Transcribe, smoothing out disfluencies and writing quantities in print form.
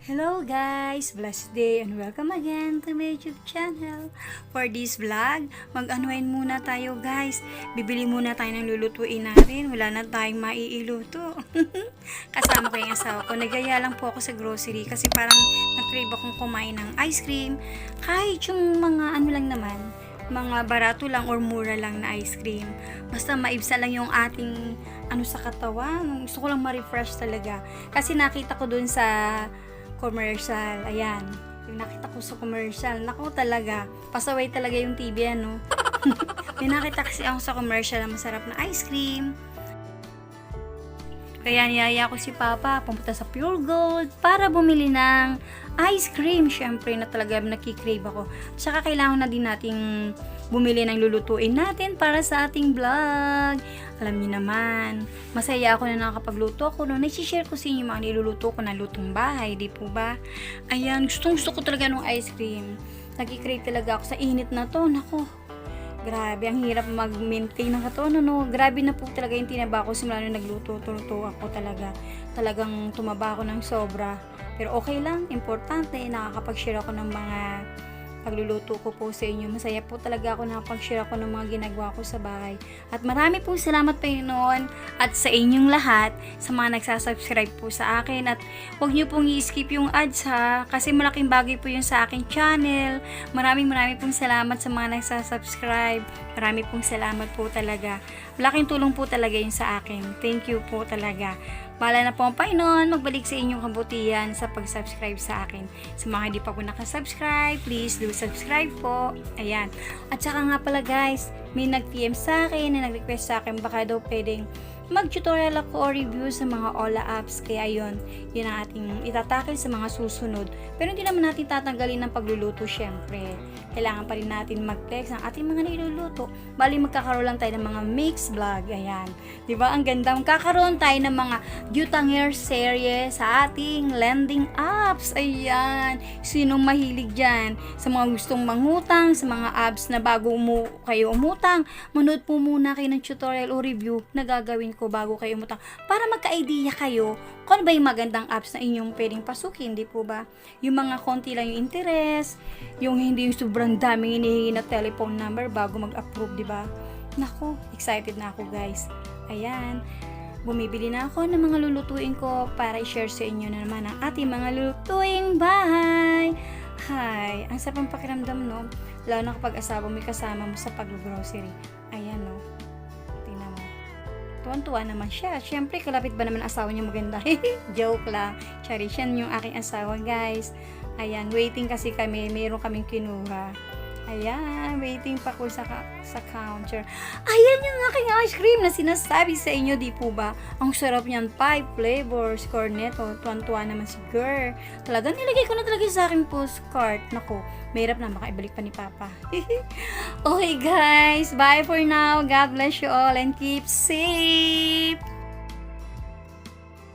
Hello guys! Blessed day and welcome again to my YouTube channel. For this vlog, mag-unwind muna tayo guys. Bibili muna tayo ng lulutuin natin. Wala na tayong maiiluto. Kasama ko yung asawa ko. Nagaya lang po ako sa grocery kasi parang nag-crave akong kumain ng ice cream. Kahit yung mga ano lang naman, mga barato lang or mura lang na ice cream. Basta maibsa lang yung ating ano sa katawan. Gusto ko lang ma-refresh talaga. Kasi nakita ko dun sa commercial. Ayan. Yung nakita ko sa commercial. Naku talaga. Pasaway talaga yung TV, ano. May nakita kasi ako sa commercial na masarap na ice cream. Kaya niyaya ko si Papa pumunta sa Pure Gold para bumili ng ice cream. Syempre na talaga nakikrave ako. Tsaka kailangan na din nating bumili ng lulutuin natin para sa ating vlog. Alam niyo naman, masaya ako na nakakapagluto ako. No, nai-share ko sa inyo mga niluluto ko na lutong bahay, di po ba? Ayan, gusto ko talaga ng ice cream. Nagkikrave talaga ako sa init na to. Nako, grabe, ang hirap mag-maintain ng katawan, no? Grabe na po talaga yung tinaba ko simula nung nagluto-tuto ako talaga. Talagang tumaba ako ng sobra. Pero okay lang, importante, nakakapag-share ako ng mga pagluluto ko po sa inyo. Masaya po talaga ako nakapag-share ako ng mga ginagawa ko sa bahay. At marami pong salamat Panginoon at sa inyong lahat sa mga nagsasubscribe po sa akin. At huwag nyo pong i-skip yung ads ha, kasi malaking bagay po yun sa aking channel. Maraming pong salamat sa mga nagsasubscribe. Marami pong salamat po talaga. Malaking tulong po talaga yun sa akin. Thank you po talaga. Bahala na po ang Panginoon magbalik sa inyong kabutihan sa pag-subscribe sa akin. Sa mga hindi pa po nakasubscribe, please do subscribe po. Ayan. At saka nga pala guys, may nag-PM sa akin na nag-request sa akin baka daw pwedeng mag-tutorial ako o review sa mga Ola apps. Kaya yun ang ating itatakil sa mga susunod. Pero hindi naman natin tatanggalin ng pagluluto syempre. Kailangan pa rin natin mag-text ng ating mga niluluto. Bali magkakaroon lang tayo ng mga mix vlog. Ayan. Diba? Ang ganda. Magkakaroon tayo ng mga Dutanger serye sa ating lending apps. Ayan. Sinong mahilig dyan? Sa mga gustong mangutang, sa mga apps na bago kayo umutang, manood po muna kayo ng tutorial o review na gagawin ko bago kayo umutang. Para magka-idea kayo kung ano ba yung magandang apps na inyong pwedeng pasukin, di po ba? Yung mga konti lang yung interest, yung hindi yung sobrang daming hinihingi na telephone number bago mag-approve, di ba? Nako, excited na ako guys. Ayan. Bumibili na ako ng mga lulutuin ko para i-share sa inyo na naman ang ating mga lulutuing bahay. Hi, ang sarap ng pakiramdam, no? Lalo na kapag asawa mo kasama mo sa pag-grocery. Ayan, no? Tingnan mo. Tuwan-tuwa naman siya. Siyempre, kalapit ba naman asawa niya maganda? Joke lang. Charis, yan yung aking asawa, guys. Ayan, waiting kasi kami. Mayroon kaming kinuha. Ayan, waiting pa ko sa counter. Ayan yung aking ice cream na sinasabi sa inyo, di po ba? Ang sarap niyan, 5 flavors, cornetto, tuwan-tuwa naman si girl. Talaga, nilagay ko na talaga sa aking postcard. Naku, mahirap na, makaibalik pa ni Papa. Okay guys, bye for now. God bless you all and keep safe.